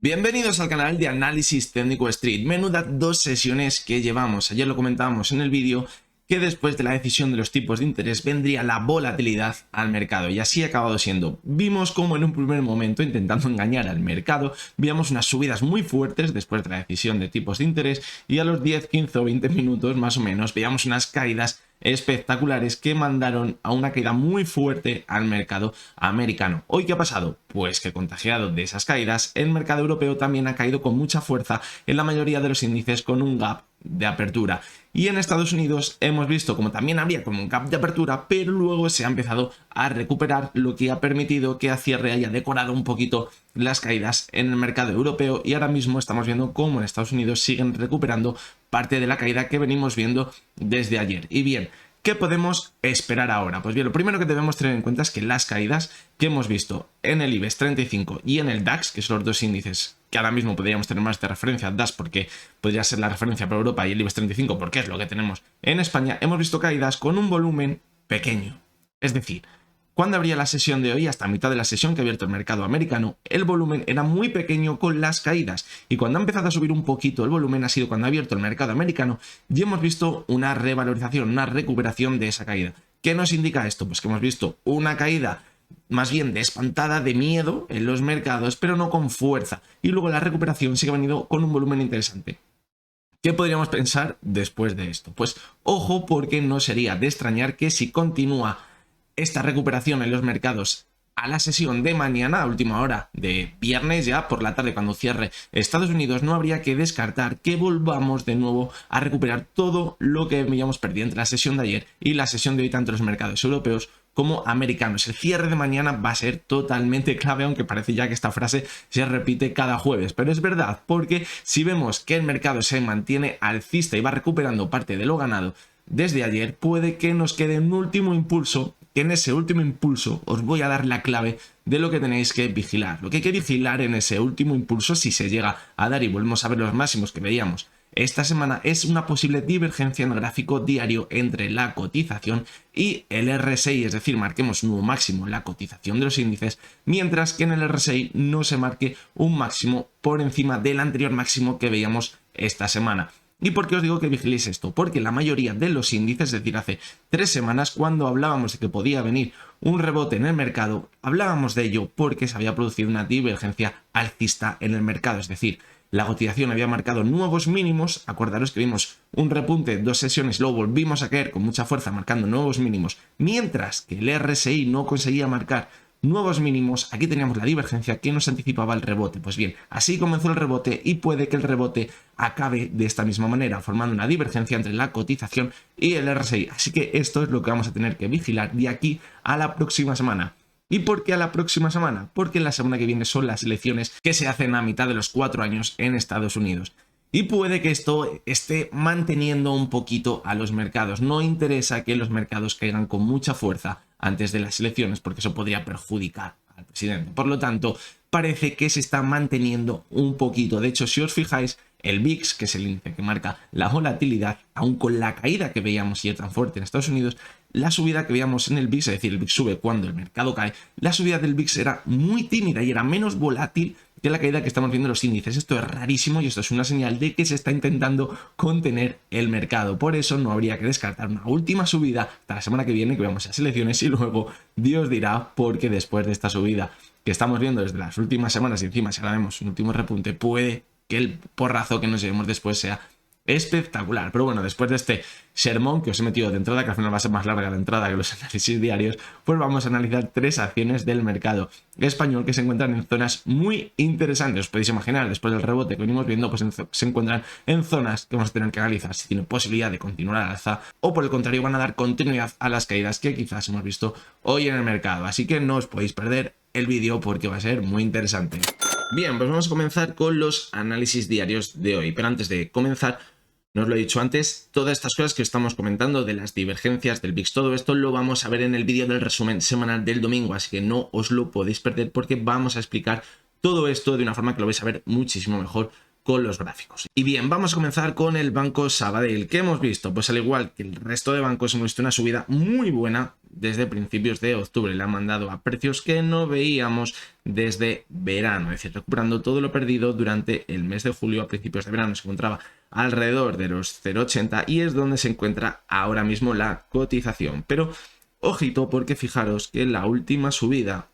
Bienvenidos al canal de Análisis Técnico Street. Menuda dos sesiones que llevamos. Ayer lo comentábamos en el vídeo que después de la decisión de los tipos de interés vendría la volatilidad al mercado, y así ha acabado siendo. Vimos como en un primer momento, intentando engañar al mercado, veíamos unas subidas muy fuertes después de la decisión de tipos de interés, y a los 10, 15 o 20 minutos más o menos veíamos unas caídas espectaculares que mandaron a una caída muy fuerte al mercado americano. ¿Hoy qué ha pasado? Pues que, contagiado de esas caídas, el mercado europeo también ha caído con mucha fuerza en la mayoría de los índices, con un gap de apertura. Y en Estados Unidos hemos visto como también había como un gap de apertura, pero luego se ha empezado a recuperar, lo que ha permitido que a cierre haya decorado un poquito las caídas en el mercado europeo, y ahora mismo estamos viendo cómo en Estados Unidos siguen recuperando parte de la caída que venimos viendo desde ayer. Y bien, ¿qué podemos esperar ahora? Pues bien, lo primero que debemos tener en cuenta es que las caídas que hemos visto en el IBEX 35 y en el DAX, que son los dos índices que ahora mismo podríamos tener más de referencia, DAX porque podría ser la referencia para Europa y el IBEX 35 porque es lo que tenemos en España, hemos visto caídas con un volumen pequeño. Es decir, cuando abría la sesión de hoy, hasta mitad de la sesión que ha abierto el mercado americano, el volumen era muy pequeño con las caídas, y cuando ha empezado a subir un poquito el volumen ha sido cuando ha abierto el mercado americano y hemos visto una revalorización, una recuperación de esa caída. ¿Qué nos indica esto? Pues que hemos visto una caída más bien de espantada, de miedo en los mercados, pero no con fuerza, y luego la recuperación sí que ha venido con un volumen interesante. ¿Qué podríamos pensar después de esto? Pues ojo, porque no sería de extrañar que si continúa esta recuperación en los mercados a la sesión de mañana, a última hora de viernes, ya por la tarde cuando cierre Estados Unidos, no habría que descartar que volvamos de nuevo a recuperar todo lo que habíamos perdido entre la sesión de ayer y la sesión de hoy, tanto en los mercados europeos como americanos. El cierre de mañana va a ser totalmente clave, aunque parece ya que esta frase se repite cada jueves, pero es verdad, porque si vemos que el mercado se mantiene alcista y va recuperando parte de lo ganado desde ayer, puede que nos quede un último impulso, que en ese último impulso os voy a dar la clave de lo que tenéis que vigilar. Lo que hay que vigilar en ese último impulso, si se llega a dar y volvemos a ver los máximos que veíamos esta semana, es una posible divergencia en el gráfico diario entre la cotización y el RSI, es decir, marquemos un nuevo máximo en la cotización de los índices, mientras que en el RSI no se marque un máximo por encima del anterior máximo que veíamos esta semana. ¿Y por qué os digo que vigiléis esto? Porque la mayoría de los índices, es decir, hace 3 semanas, cuando hablábamos de que podía venir un rebote en el mercado, hablábamos de ello porque se había producido una divergencia alcista en el mercado, es decir, la cotización había marcado nuevos mínimos. Acordaros que vimos un repunte, 2 sesiones, luego volvimos a caer con mucha fuerza marcando nuevos mínimos, mientras que el RSI no conseguía marcar nuevos mínimos. Aquí teníamos la divergencia que nos anticipaba el rebote. Pues bien, así comenzó el rebote, y puede que el rebote acabe de esta misma manera, formando una divergencia entre la cotización y el RSI. Así que esto es lo que vamos a tener que vigilar de aquí a la próxima semana. ¿Y por qué a la próxima semana? Porque la semana que viene son las elecciones que se hacen a mitad de los 4 años en Estados Unidos. Y puede que esto esté manteniendo un poquito a los mercados. No interesa que los mercados caigan con mucha fuerza antes de las elecciones, porque eso podría perjudicar al presidente. Por lo tanto, parece que se está manteniendo un poquito. De hecho, si os fijáis, el VIX, que es el índice que marca la volatilidad, aun con la caída que veíamos y tan fuerte en Estados Unidos, la subida que veíamos en el VIX, es decir, el VIX sube cuando el mercado cae, la subida del VIX era muy tímida y era menos volátil que la caída que estamos viendo en los índices. Esto es rarísimo y esto es una señal de que se está intentando contener el mercado. Por eso no habría que descartar una última subida hasta la semana que viene, que veamos las elecciones, y luego Dios dirá, porque después de esta subida que estamos viendo desde las últimas semanas, y encima si ahora vemos un último repunte, puede que el porrazo que nos llevemos después sea espectacular. Pero bueno, después de este sermón que os he metido de entrada, que al final va a ser más larga la entrada que los análisis diarios, pues vamos a analizar 3 acciones del mercado español que se encuentran en zonas muy interesantes. Os podéis imaginar, después del rebote que venimos viendo, pues se encuentran en zonas que vamos a tener que analizar si tienen posibilidad de continuar al alza, o por el contrario van a dar continuidad a las caídas que quizás hemos visto hoy en el mercado. Así que no os podéis perder el vídeo porque va a ser muy interesante. Bien, pues vamos a comenzar con los análisis diarios de hoy. Pero antes de comenzar, no os lo he dicho antes, todas estas cosas que estamos comentando de las divergencias del VIX, todo esto lo vamos a ver en el vídeo del resumen semanal del domingo, así que no os lo podéis perder porque vamos a explicar todo esto de una forma que lo vais a ver muchísimo mejor con los gráficos. Y bien, vamos a comenzar con el Banco Sabadell. ¿Qué hemos visto? Pues al igual que el resto de bancos hemos visto una subida muy buena desde principios de octubre. Le han mandado a precios que no veíamos desde verano, es decir, recuperando todo lo perdido durante el mes de julio. A principios de verano se encontraba alrededor de los 0,80 y es donde se encuentra ahora mismo la cotización. Pero ojito, porque fijaros que la última subida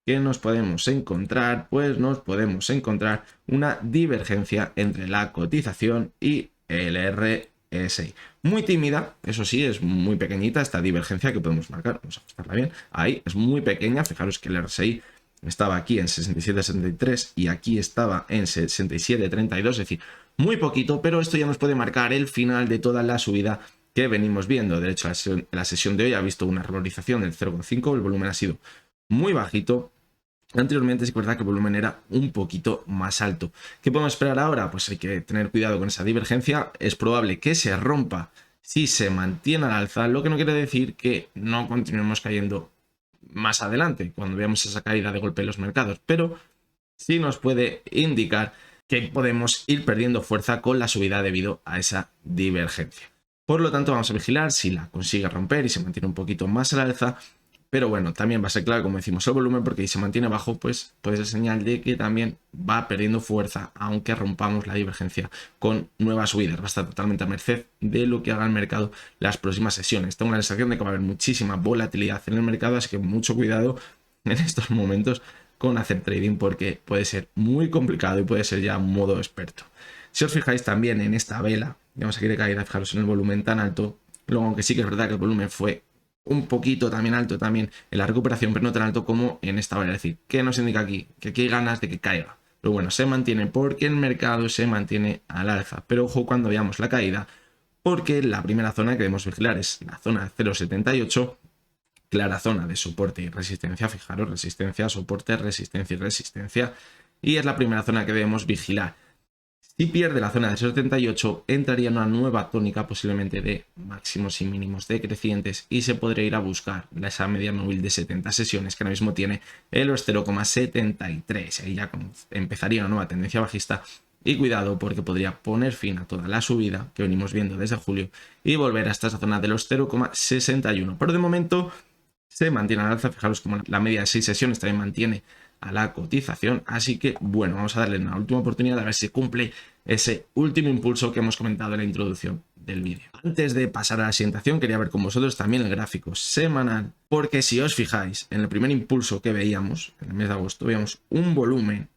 que nos podemos encontrar, pues nos podemos encontrar una divergencia entre la cotización y el RSI. Muy tímida, eso sí, es muy pequeñita esta divergencia que podemos marcar. Vamos a ajustarla bien. Ahí es muy pequeña. Fijaros que el RSI estaba aquí en 67,63 y aquí estaba en 67,32, es decir, muy poquito, pero esto ya nos puede marcar el final de toda la subida que venimos viendo. De hecho, la sesión de hoy ha visto una revalorización del 0,5, el volumen ha sido muy bajito. Anteriormente es verdad que el volumen era un poquito más alto. ¿Qué podemos esperar ahora? Pues hay que tener cuidado con esa divergencia. Es probable que se rompa si se mantiene al alza, lo que no quiere decir que no continuemos cayendo más adelante, cuando veamos esa caída de golpe en los mercados, pero sí nos puede indicar que podemos ir perdiendo fuerza con la subida debido a esa divergencia. Por lo tanto, vamos a vigilar si la consigue romper y se mantiene un poquito más al alza. Pero bueno, también va a ser claro, como decimos, el volumen, porque si se mantiene bajo, pues puede ser señal de que también va perdiendo fuerza, aunque rompamos la divergencia con nuevas subidas. Va a estar totalmente a merced de lo que haga el mercado las próximas sesiones. Tengo la sensación de que va a haber muchísima volatilidad en el mercado, así que mucho cuidado en estos momentos con hacer trading, porque puede ser muy complicado y puede ser ya modo experto. Si os fijáis también en esta vela, vamos a ir caída, fijaros en el volumen tan alto. Luego, aunque sí que es verdad que el volumen fue un poquito también alto también en la recuperación, pero no tan alto como en esta vela. Es decir, ¿qué nos indica aquí? Que aquí hay ganas de que caiga. Pero bueno, se mantiene porque el mercado se mantiene al alza. Pero ojo cuando veamos la caída, porque la primera zona que debemos vigilar es la zona 0,78, clara zona de soporte y resistencia. Fijaros, resistencia, soporte, resistencia y resistencia. Y es la primera zona que debemos vigilar. Si pierde la zona de 78, entraría en una nueva tónica posiblemente de máximos y mínimos decrecientes y se podría ir a buscar esa media móvil de 70 sesiones que ahora mismo tiene en los 0,73. Ahí ya empezaría una nueva tendencia bajista y cuidado porque podría poner fin a toda la subida que venimos viendo desde julio y volver hasta esa zona de los 0,61. Pero de momento se mantiene al alza. Fijaros como la media de 6 sesiones también mantiene a la cotización, así que bueno, vamos a darle una última oportunidad a ver si cumple ese último impulso que hemos comentado en la introducción del vídeo. Antes de pasar a la siguiente acción, quería ver con vosotros también el gráfico semanal, porque si os fijáis en el primer impulso que veíamos en el mes de agosto, veíamos un volumen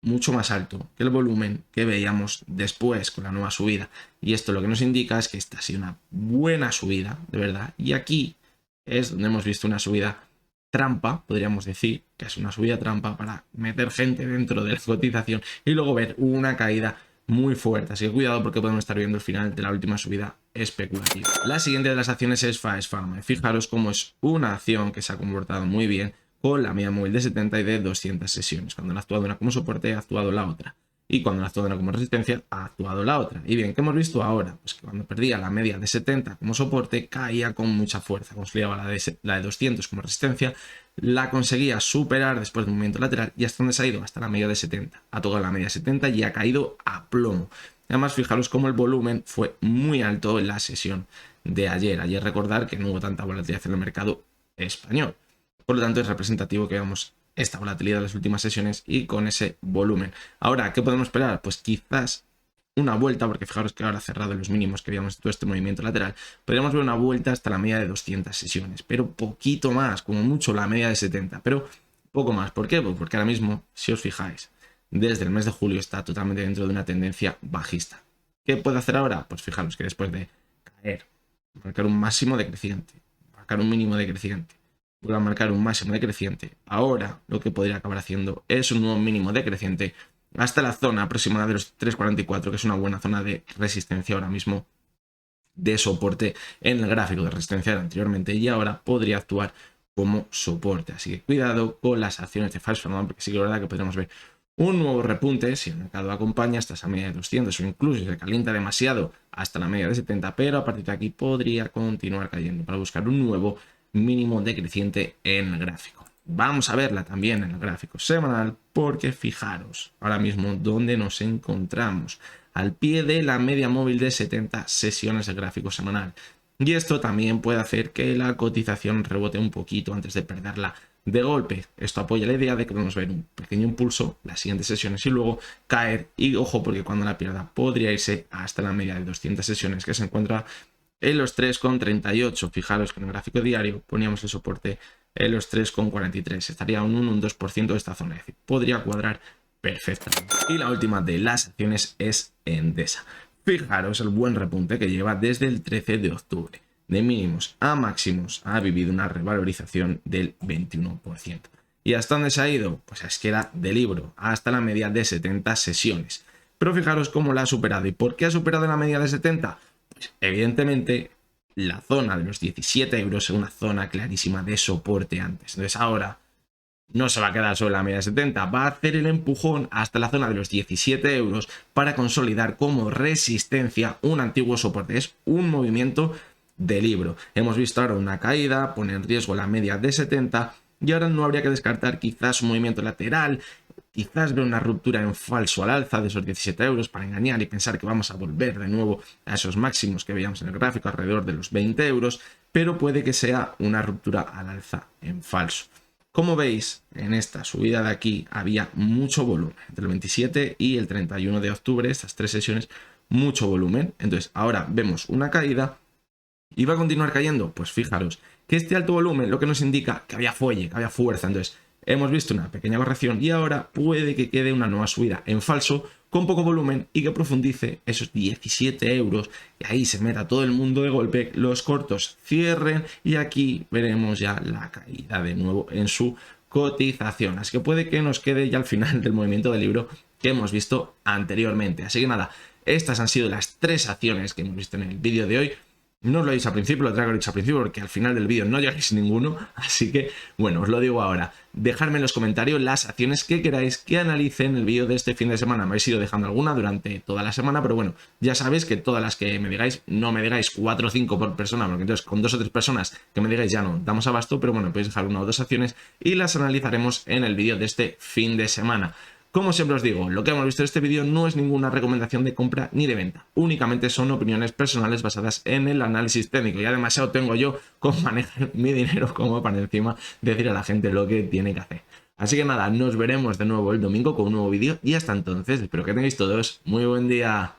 mucho más alto que el volumen que veíamos después con la nueva subida, y esto lo que nos indica es que esta ha sido una buena subida de verdad, y aquí es donde hemos visto una subida trampa, podríamos decir que es una subida trampa para meter gente dentro de la cotización y luego ver una caída muy fuerte, así que cuidado porque podemos estar viendo el final de la última subida especulativa. La siguiente de las acciones es Faes Farma. Fijaros cómo es una acción que se ha comportado muy bien con la media móvil de 70 y de 200 sesiones. Cuando ha actuado una como soporte, ha actuado la otra. Y cuando ha actuado una como resistencia, ha actuado la otra. Y bien, ¿qué hemos visto ahora? Pues que cuando perdía la media de 70 como soporte, caía con mucha fuerza. Consolidaba la de 200 como resistencia, la conseguía superar después de un movimiento lateral. ¿Y hasta dónde se ha ido? Hasta la media de 70. Ha tocado la media de 70 y ha caído a plomo. Además, fijaros cómo el volumen fue muy alto en la sesión de ayer. Ayer recordar que no hubo tanta volatilidad en el mercado español. Por lo tanto, es representativo que veamos esta volatilidad de las últimas sesiones y con ese volumen. Ahora, ¿qué podemos esperar? Pues quizás una vuelta, porque fijaros que ahora cerrado en los mínimos que veíamos todo este movimiento lateral, podríamos ver una vuelta hasta la media de 200 sesiones, pero poquito más, como mucho la media de 70, pero poco más. ¿Por qué? Pues porque ahora mismo, si os fijáis, desde el mes de julio está totalmente dentro de una tendencia bajista. ¿Qué puede hacer ahora? Pues fijaros que después de caer, marcar un máximo decreciente, marcar un mínimo decreciente, vuelve a marcar un máximo decreciente. Ahora lo que podría acabar haciendo es un nuevo mínimo decreciente hasta la zona aproximada de los 3,44, que es una buena zona de resistencia ahora mismo, de soporte en el gráfico de resistencia anteriormente, y ahora podría actuar como soporte. Así que cuidado con las acciones de Faes Farma, porque sí que es verdad que podríamos ver un nuevo repunte si el mercado acompaña hasta esa media de 200 o incluso si se calienta demasiado hasta la media de 70, pero a partir de aquí podría continuar cayendo para buscar un nuevo mínimo decreciente en el gráfico. vamos a verla también en el gráfico semanal, porque fijaros ahora mismo dónde nos encontramos, al pie de la media móvil de 70 sesiones del gráfico semanal. Y esto también puede hacer que la cotización rebote un poquito antes de perderla de golpe. Esto apoya la idea de que vamos a ver un pequeño impulso las siguientes sesiones y luego caer. Y ojo, porque cuando la pierda podría irse hasta la media de 200 sesiones que se encuentra en los 3,38. Fijaros que en el gráfico diario poníamos el soporte en los 3,43. Estaría un 1, un 2% de esta zona. Es decir, podría cuadrar perfectamente. Y la última de las acciones es Endesa. Fijaros el buen repunte que lleva desde el 13 de octubre. De mínimos a máximos ha vivido una revalorización del 21%. ¿Y hasta dónde se ha ido? Pues es que era de libro, hasta la media de 70 sesiones. Pero fijaros cómo la ha superado. ¿Y por qué ha superado la media de 70? Pues evidentemente la zona de los 17 euros es una zona clarísima de soporte antes. Entonces ahora no se va a quedar sobre la media de 70, va a hacer el empujón hasta la zona de los 17 euros para consolidar como resistencia un antiguo soporte. Es un movimiento de libro. Hemos visto ahora una caída, pone en riesgo la media de 70 y ahora no habría que descartar quizás un movimiento lateral, quizás ver una ruptura en falso al alza de esos 17 euros para engañar y pensar que vamos a volver de nuevo a esos máximos que veíamos en el gráfico alrededor de los 20 euros, pero puede que sea una ruptura al alza en falso. Como veis, en esta subida de aquí había mucho volumen, entre el 27 y el 31 de octubre, estas 3 sesiones, mucho volumen. Entonces ahora vemos una caída y va a continuar cayendo. Pues fijaros que este alto volumen lo que nos indica que había fuelle, que había fuerza. Entonces hemos visto una pequeña corrección y ahora puede que quede una nueva subida en falso con poco volumen y que profundice esos 17 euros y ahí se meta todo el mundo de golpe, los cortos cierren y aquí veremos ya la caída de nuevo en su cotización. Así que puede que nos quede ya al final del movimiento del libro que hemos visto anteriormente. Así que nada, estas han sido las 3 acciones que hemos visto en el vídeo de hoy. No os lo he dicho al principio, lo traigo al principio porque al final del vídeo no llegáis ninguno, así que bueno, os lo digo ahora. Dejadme en los comentarios las acciones que queráis que analice en el vídeo de este fin de semana. Me habéis ido dejando alguna durante toda la semana, pero bueno, ya sabéis que todas las que me digáis, no me digáis 4 o 5 por persona, porque entonces con 2 o 3 personas que me digáis ya no damos abasto, pero bueno, podéis dejar 1 o 2 acciones y las analizaremos en el vídeo de este fin de semana. Como siempre os digo, lo que hemos visto en este vídeo no es ninguna recomendación de compra ni de venta, únicamente son opiniones personales basadas en el análisis técnico. Ya demasiado tengo yo con manejar mi dinero como para encima decir a la gente lo que tiene que hacer. Así que nada, nos veremos de nuevo el domingo con un nuevo vídeo y hasta entonces espero que tengáis todos muy buen día.